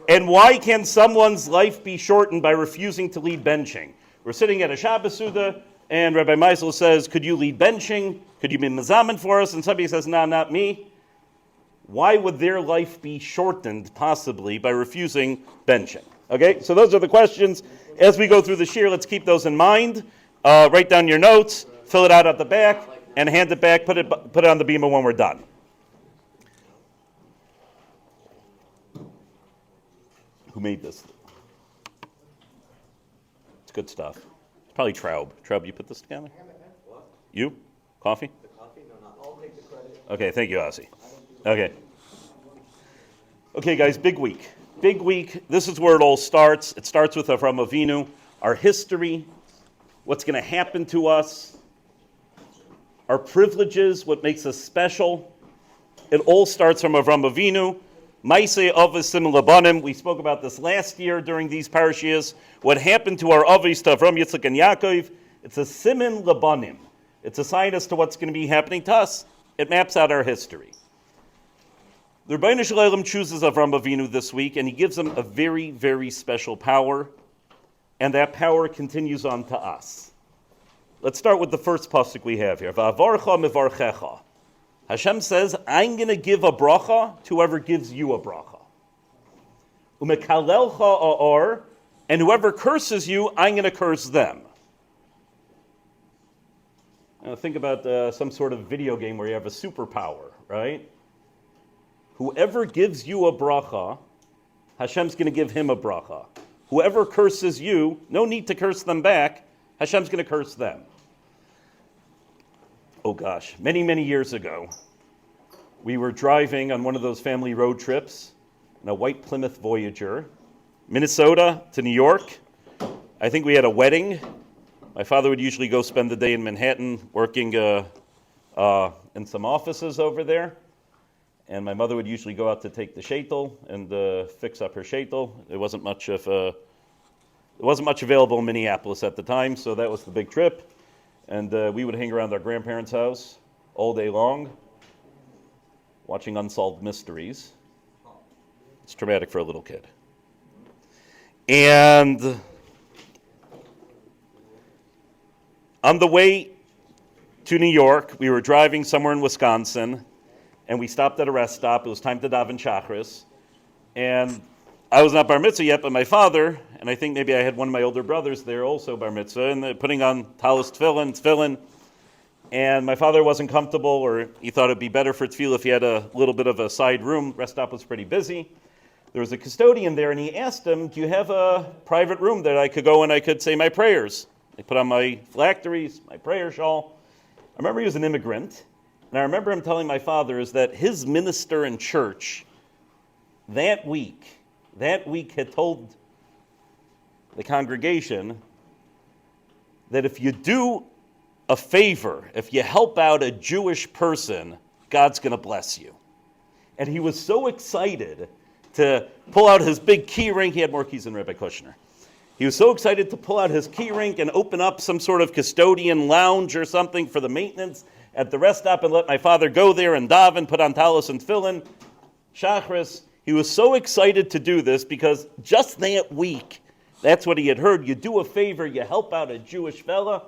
And why can someone's life be shortened by refusing to lead benching? We're sitting at a Shabbos Suda, and Rabbi Meisel says, could you lead benching? Could you be mazaman for us? And somebody says, no, not me. Why would their life be shortened, possibly, by refusing benching? Okay, so those are the questions. As we go through the shir, let's keep those in mind. Write down your notes, fill it out at the back, and hand it back, put it on the bima when we're done. Who made this? It's good stuff. It's probably Traub. Traub, you put this together? What? You? Coffee? The coffee? No, not. I'll take the credit. Okay, thank you, Ozzy. Okay. Okay, guys, big week. Big week. This is where it all starts. It starts with Avram Avinu, our history, what's going to happen to us, our privileges, what makes us special. It all starts from Avram Avinu. Maaseh Avos Siman Labanim. We spoke about this last year during these parashiyas. What happened to our Avos, to Avram, Yitzchak, and Yaakov. It's a Siman Labanim. It's a sign as to what's going to be happening to us. It maps out our history. The Rebbeinu Shalom chooses Avram Avinu this week, and he gives him a very, very special power, and that power continues on to us. Let's start with the first pasuk we have here. ואברכה מברכך. Hashem says, I'm going to give a bracha to whoever gives you a bracha. Umekalelcha or, and whoever curses you, I'm going to curse them. Now think about some sort of video game where you have a superpower, right? Whoever gives you a bracha, Hashem's going to give him a bracha. Whoever curses you, no need to curse them back, Hashem's going to curse them. Oh gosh, many, many years ago, we were driving on one of those family road trips in a white Plymouth Voyager, Minnesota to New York. I think we had a wedding. My father would usually go spend the day in Manhattan working in some offices over there. And my mother would usually go out to take the shaitel and fix up her shaitel. There wasn't much available in Minneapolis at the time, so that was the big trip. And we would hang around our grandparents' house all day long, watching unsolved mysteries. It's traumatic for a little kid. And on the way to New York, we were driving somewhere in Wisconsin, and we stopped at a rest stop. It was time to daven Shachris. And I was not bar mitzvah yet, but my father, and I think maybe I had one of my older brothers there also bar mitzvah, and they're putting on talis tefillin. And my father wasn't comfortable, or he thought it'd be better for tefillah if he had a little bit of a side room. Rest stop was pretty busy. There was a custodian there, and he asked him, do you have a private room that I could go and I could say my prayers? I put on my phylacteries, my prayer shawl. I remember he was an immigrant, and I remember him telling my father is that his minister in church that week had told the congregation that if you do a favor, if you help out a Jewish person, God's going to bless you. And he was so excited to pull out his big key ring. He had more keys than Rabbi Kushner. He was so excited to pull out his key ring and open up some sort of custodian lounge or something for the maintenance at the rest stop and let my father go there and daven, put on talis and tefillin, shachris. He was so excited to do this because just that week, that's what he had heard. You do a favor, you help out a Jewish fella,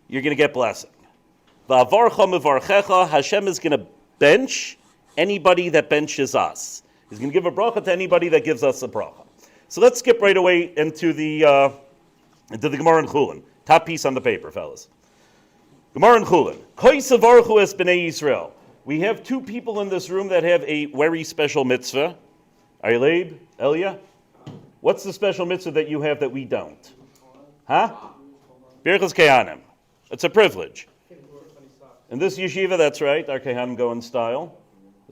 you're going to get blessing. ואברכה מברכך. Hashem is going to bench anybody that benches us. He's going to give a bracha to anybody that gives us a bracha. So let's skip right away into the Gemara in Chulin. Top piece on the paper, fellas. Gemara in Chulin. Kois avarchu es b'nei Yisrael. We have two people in this room that have a very special mitzvah. Ayleib, Elia, what's the special mitzvah that you have that we don't? Huh? Birchas Kehanim. It's a privilege. In this yeshiva, that's right, our Kehanim go in style.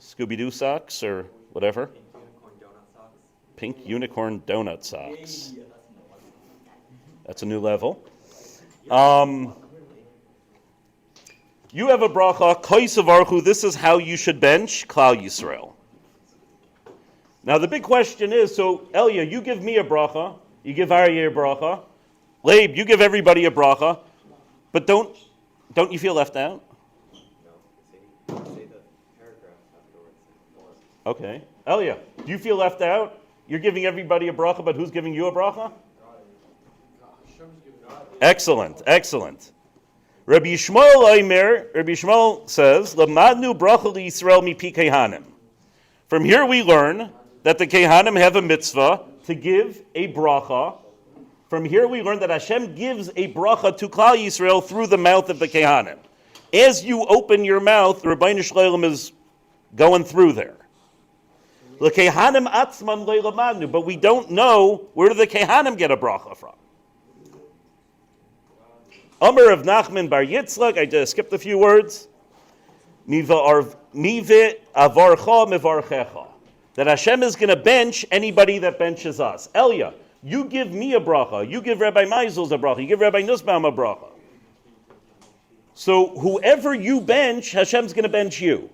Scooby-Doo socks or whatever. Pink unicorn donut socks. That's a new level. You have a bracha, Kois avarchu, this is how you should bench Klal Yisrael. Now the big question is, so Elia, you give me a bracha, you give Aryeh a bracha, Leib, you give everybody a bracha, but don't you feel left out? No, say the paragraph afterwards. Okay. Elia, do you feel left out? You're giving everybody a bracha, but who's giving you a bracha? Excellent, excellent. Rabbi Yishmael says, "Lamadnu bracha liYisrael mipi kehanim." From here we learn that the kehanim have a mitzvah to give a bracha. From here we learn that Hashem gives a bracha to Klal Yisrael through the mouth of the kehanim. As you open your mouth, the Rabbeinu Shalom is going through there. The kehanim atzman le'lamanu, but we don't know where do the kehanim get a bracha from. Amar of Nachman bar Yitzchak, I just skipped a few words. Mive avarecha mevarchecha. That Hashem is going to bench anybody that benches us. Elia, you give me a bracha. You give Rabbi Meisel's a bracha. You give Rabbi Nussbaum a bracha. So whoever you bench, Hashem's going to bench you.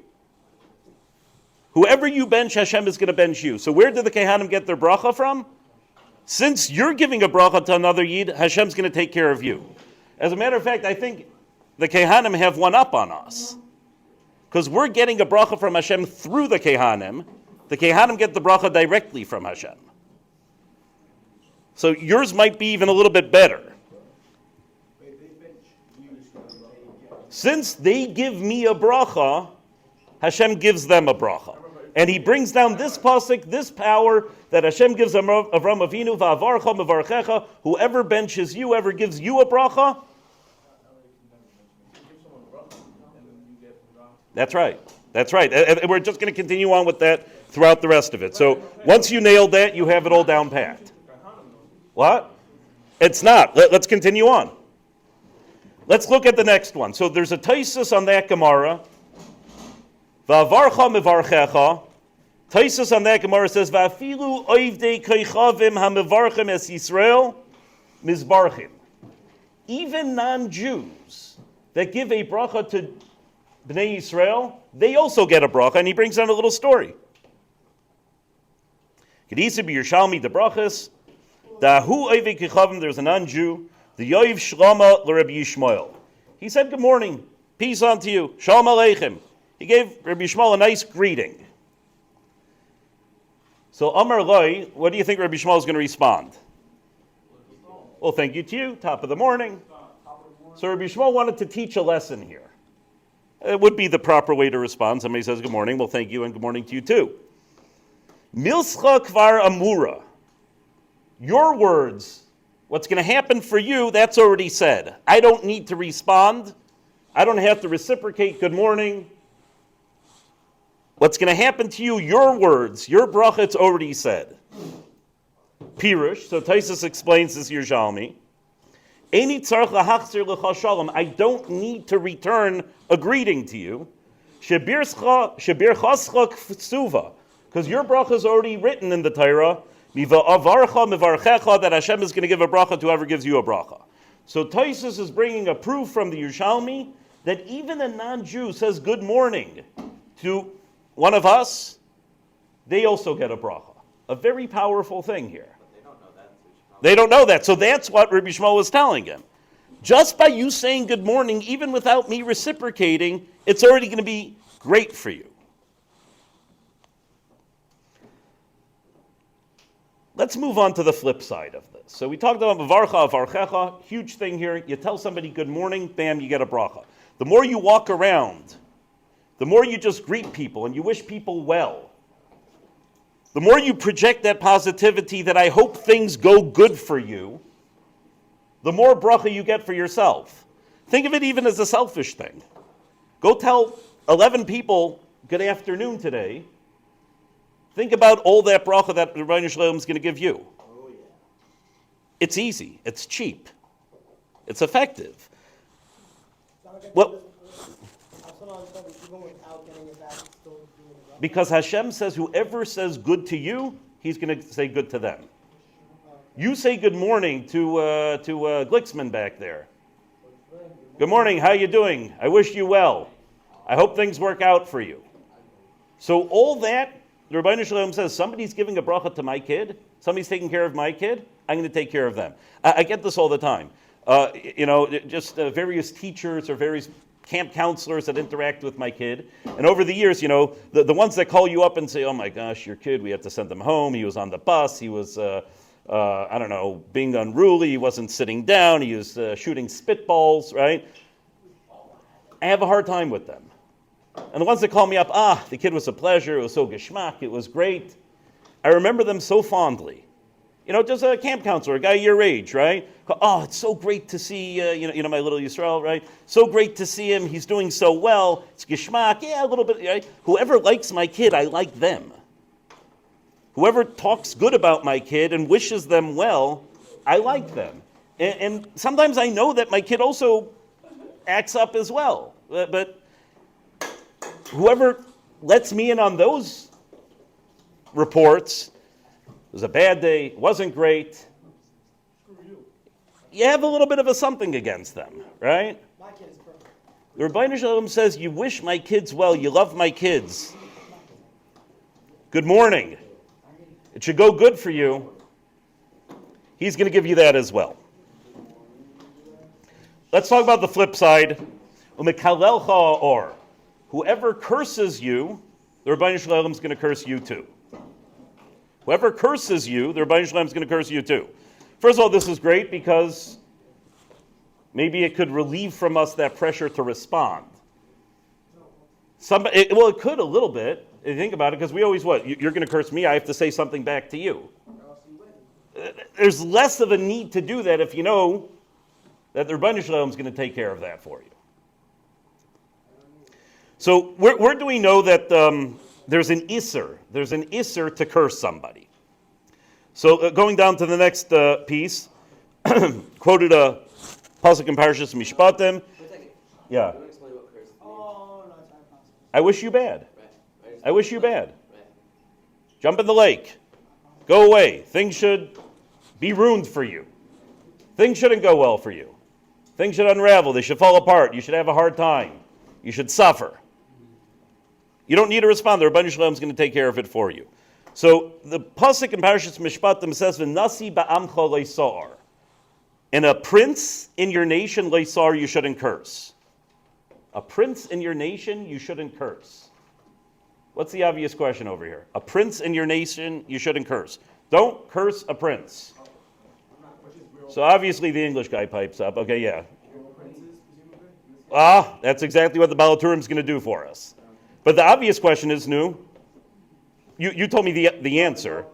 Whoever you bench, Hashem is going to bench you. So where do the Kehanim get their bracha from? Since you're giving a bracha to another Yid, Hashem's going to take care of you. As a matter of fact, I think the Kehanim have one up on us. Because we're getting a bracha from Hashem through the Kehanim. The Kehanim get the bracha directly from Hashem. So yours might be even a little bit better. Since they give me a bracha, Hashem gives them a bracha. And he brings down this pasuk, this power that Hashem gives Avraham Avinu, Va'avarcha, Mevarchecha, whoever benches you, whoever gives you a bracha. That's right. That's right. And we're just going to continue on with that throughout the rest of it. So once you nailed that, you have it all down pat. What? It's not. Let's continue on. Let's look at the next one. So there's a taisus on that Gemara. Va'avarcha mevarchecha. Taisus on that Gemara says, Va'afilu oivdei koichavim hamevarchem es Yisrael mizbarchim. Even non-Jews that give a bracha to Bnei Yisrael, they also get a bracha, and he brings down a little story. Kedisa b'Yerushalmi de brachas, Dahu oivdei koichavim, there's a non-Jew, the Yoiv Shlama l'Rabbi Yishmael. He said, good morning, peace unto you, Shalom Aleichem. He gave Rabbi Yishmael a nice greeting. So Amar Loi, what do you think Rabbi Yishmael is going to respond? Well, thank you to you, top of the morning. So Rabbi Yishmael wanted to teach a lesson here. It would be the proper way to respond. Somebody says good morning, well thank you and good morning to you too. Milscha kvar amura. Your words, what's going to happen for you, that's already said. I don't need to respond. I don't have to reciprocate good morning. What's going to happen to you, your words, your bracha, it's already said. Pirush, so Taisus explains this Yerushalmi. Eini tzarich lahachzir lecha shalom. I don't need to return a greeting to you. Shebirchascha ksuva. Because your bracha is already written in the Torah. Miva avarcha mevarchecha, that Hashem is going to give a bracha to whoever gives you a bracha. So Taisus is bringing a proof from the Yerushalmi that even a non-Jew says good morning to one of us, they also get a bracha. A very powerful thing here. They don't know that. They don't know that. So that's what Rabbi Yishmael was telling him. Just by you saying good morning, even without me reciprocating, it's already going to be great for you. Let's move on to the flip side of this. So we talked about מברכך, ואברכה, huge thing here. You tell somebody good morning, bam, you get a bracha. The more you walk around, the more you just greet people and you wish people well, the more you project that positivity that I hope things go good for you, the more bracha you get for yourself. Think of it even as a selfish thing. Go tell 11 people good afternoon today. Think about all that bracha that the Rebbeinu Shalom is going to give you. Oh, yeah. It's easy. It's cheap. It's effective. Well, because Hashem says whoever says good to you, He's going to say good to them. You say good morning to Glicksman back there. Good morning. How you doing? I wish you well. I hope things work out for you. So all that, the Rebbeinu Shalom says, somebody's giving a bracha to my kid, somebody's taking care of my kid, I'm going to take care of them. I get this all the time. Just various teachers or various camp counselors that interact with my kid. And over the years, the ones that call you up and say, oh my gosh, your kid, we had to send him home. He was on the bus. He was, being unruly. He wasn't sitting down. He was shooting spitballs, right? I have a hard time with them. And the ones that call me up, the kid was a pleasure. It was so geschmack. It was great. I remember them so fondly. Just a camp counselor, a guy your age, right? Oh, it's so great to see, my little Yisrael, right? So great to see him. He's doing so well. It's geschmack. Yeah, a little bit, right? Whoever likes my kid, I like them. Whoever talks good about my kid and wishes them well, I like them. And sometimes I know that my kid also acts up as well. But whoever lets me in on those reports, it was a bad day, it wasn't great, you have a little bit of a something against them, right? My kid is perfect. The Rebbeinu Shalom says, you wish my kids well, you love my kids. Good morning. It should go good for you. He's going to give you that as well. Let's talk about the flip side. Umekalelcha or whoever curses you, the Rebbeinu Shalom is going to curse you too. Whoever curses you, the Rebbeinu Shalom is going to curse you too. First of all, this is great because maybe it could relieve from us that pressure to respond. It could a little bit, if you think about it, because we always, you're going to curse me, I have to say something back to you. There's less of a need to do that if you know that the Rebbeinu Shalom is going to take care of that for you. So where do we know that there's an Isser? There's an Isser to curse somebody. So going down to the next piece, quoted a pasuk in Parashas Mishpatim. Yeah. I wish you bad. I wish you bad. Jump in the lake. Go away. Things should be ruined for you. Things shouldn't go well for you. Things should unravel. They should fall apart. You should have a hard time. You should suffer. You don't need to respond. The Rebbeinu Shalom is going to take care of it for you. So the pasuk in Parashas Mishpatim says, "V'nasi ba'amcha leisar," and a prince in your nation leisar you shouldn't curse. A prince in your nation you shouldn't curse. What's the obvious question over here? A prince in your nation you shouldn't curse. Don't curse a prince. So obviously the English guy pipes up. Okay, yeah. That's exactly what the Baal HaTurim is going to do for us. But the obvious question is, you told me the answer.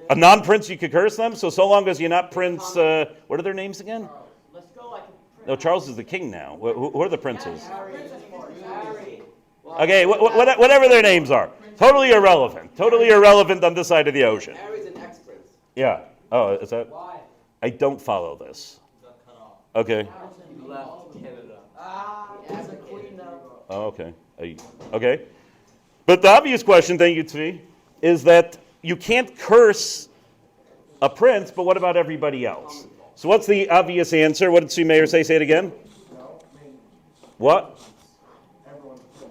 A non-prince, you could curse them? So long as you're not Prince, what are their names again? Let's go. No, Charles is the king now. Who are the princes? Harry. Okay, whatever their names are. Totally irrelevant. Totally irrelevant on this side of the ocean. Harry's an ex-prince. Yeah. Oh, is that? Why? I don't follow this. Okay. He left Canada. As a queen now. Oh, okay. Okay. But the obvious question, thank you, Tzvi, is that you can't curse a prince, but what about everybody else? So what's the obvious answer? What did Tzvi Meir say? Say it again. What?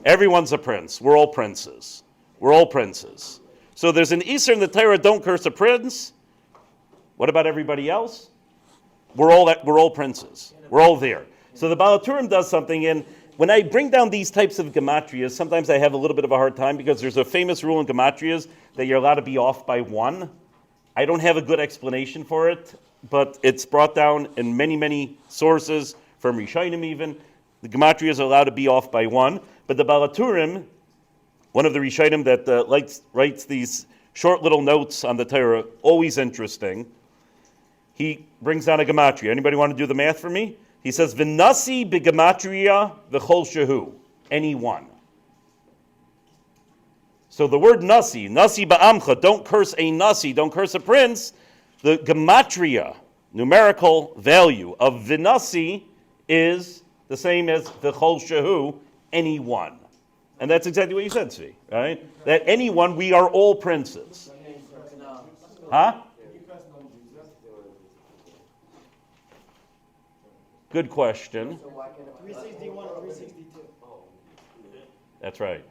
Everyone's a prince. We're all princes. We're all princes. So there's an Easter in the Torah, don't curse a prince. What about everybody else? We're all princes. We're all there. So the Baal HaTurim does something, and when I bring down these types of gematrias, sometimes I have a little bit of a hard time because there's a famous rule in gematrias that you're allowed to be off by one. I don't have a good explanation for it, but it's brought down in many, many sources, from Rishonim even. The gematrias are allowed to be off by one, but the Baal HaTurim, one of the Rishonim that writes these short little notes on the Torah, always interesting, he brings down a gematria. Anybody want to do the math for me? He says, "V'nasi b'gematria v'chol shehu," any one. So the word nasi ba'amcha, don't curse a nasi, don't curse a prince. The gematria, numerical value of v'nasi is the same as v'chol shehu, any one. And that's exactly what you said, Tzvi, right? That anyone, we are all princes. Huh? Good question. 361 or 362. That's right.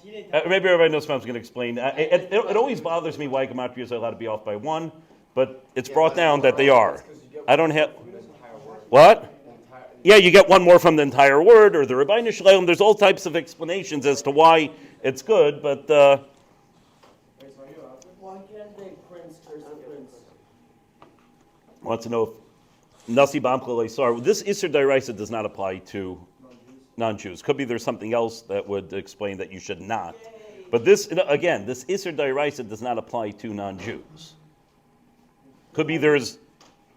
He didn't tell me. Maybe everybody knows what I was going to explain. It always bothers me why gematrias are allowed to be off by one, but it's brought down that they are. I don't have... What? Yeah, you get one more from the entire word, or the Rabbeinu Shalom. There's all types of explanations as to why it's good, but Why can't they prince curse the prince? I want to know if Nasi B'amcha Leisar. This Isser Dairaisa does not apply to non-Jews. Could be there's something else that would explain that you should not. But this, again, this Isser Dairaisa does not apply to non-Jews. Could be there's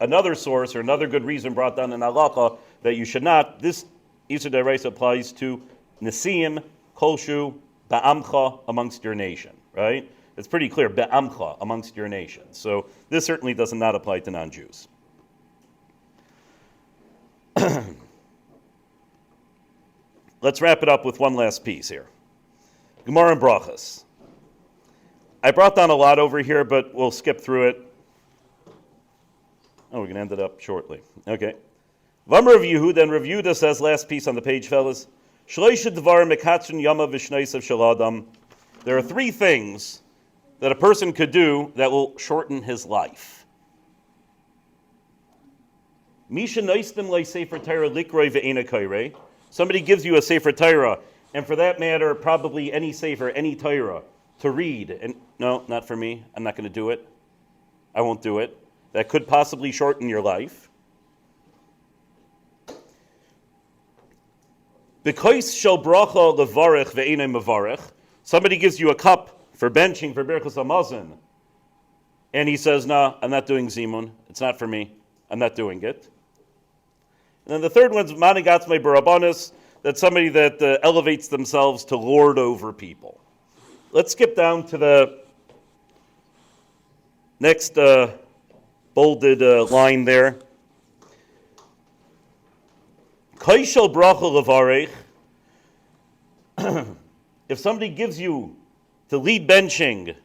another source or another good reason brought down in halacha that you should not. This Isur D'Oraisa applies to Nesiim, Kolshu, Ba'amcha amongst your nation, right? It's pretty clear, Ba'amcha amongst your nation. So this certainly does not apply to non-Jews. Let's wrap it up with one last piece here. Gemara and Brachas. I brought down a lot over here, but we'll skip through it. Oh, we're going to end it up shortly. Okay. Vamar of Yehuda, and Rav Yehuda says, last piece on the page, fellas. There are three things that a person could do that will shorten his life. Somebody gives you a Sefer Torah, and for that matter, probably any Sefer, any Torah, to read. And no, not for me. I'm not going to do it. I won't do it. That could possibly shorten your life. Somebody gives you a cup for benching for Birchas Hamazon, and he says, "No, I'm not doing Zimun. It's not for me. I'm not doing it." And then the third one's Manigatzmei Barabanis, that's somebody that elevates themselves to lord over people. Let's skip down to the next bolded line there. Kaishel bracha levarech. If somebody gives you to lead benching,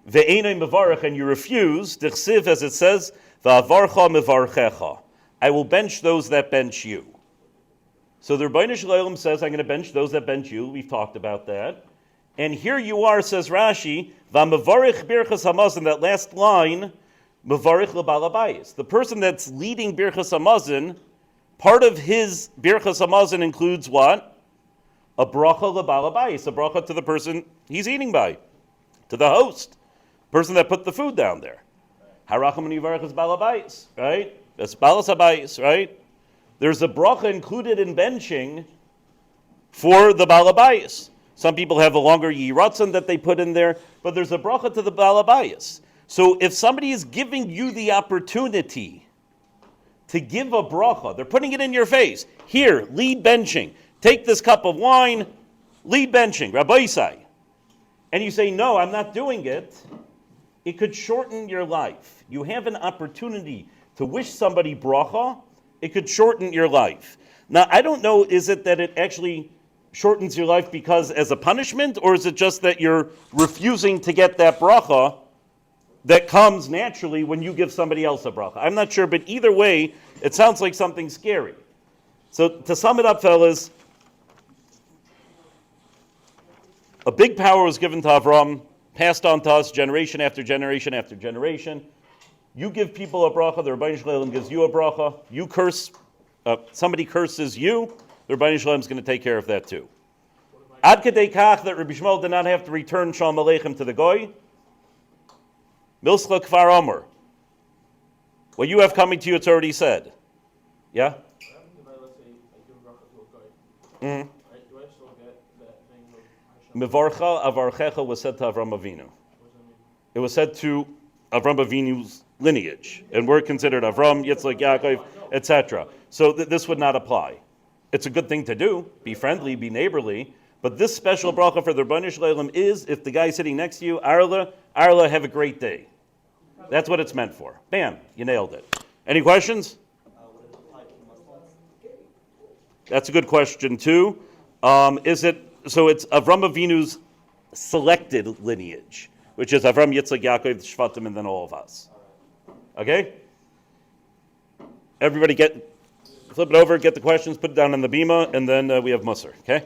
ve'enei mevarech, and you refuse, dichsiv, as it says, va'avarcha mevarchecha. I will bench those that bench you. So the Rebbeinu Shalom says, I'm going to bench those that bench you. We've talked about that. And here you are, says Rashi, va'mevarich birchas hamazon, that last line, mevarich lebal habayis. The person that's leading birchas hamazon, part of his birchas hamazon includes what? A bracha lebal habayis, a bracha to the person he's eating by, to the host, person that put the food down there. Haracham nivarich is bal habayis, right? That's balas habayis, right? There's a bracha included in benching for the bal habayis. Some people have a longer yiratzon that they put in there, but there's a bracha to the bal habayis. So if somebody is giving you the opportunity to give a bracha, they're putting it in your face. Here, lead benching. Take this cup of wine, lead benching, Rabbi Isai. And you say, no, I'm not doing it. It could shorten your life. You have an opportunity to wish somebody bracha, it could shorten your life. Now, I don't know, is it that it actually shortens your life because as a punishment, or is it just that you're refusing to get that bracha that comes naturally when you give somebody else a bracha? I'm not sure, but either way, it sounds like something scary. So to sum it up, fellas, a big power was given to Avram, passed on to us generation after generation after generation. You give people a bracha, the Rebbeinu Shalom gives you a bracha. You curse, somebody curses you, the Rebbeinu Shalom is going to take care of that too. Ad kedei kach that Rabbi Shmuel did not have to return Shalom Aleichem to the goy. Milscha kvar omer. What you have coming to you, it's already said. Yeah? Mm-hmm. מברכך, Avrachecha was said to Avram Avinu. It was said to Avram Avinu's lineage, and we're considered Avram, Yitzchak, Yaakov, etc. So this would not apply. It's a good thing to do, be friendly, be neighborly, but this special bracha for the Rebbeinu Shalom is, if the guy sitting next to you, Arla, have a great day. That's what it's meant for. Bam, you nailed it. Any questions? That's a good question too. It's Avram Avinu's selected lineage, which is Avram, Yitzchak, Yaakov, the Shvatim, and then all of us. Okay? Everybody flip it over, get the questions, put it down on the bima, and then we have Musar. Okay?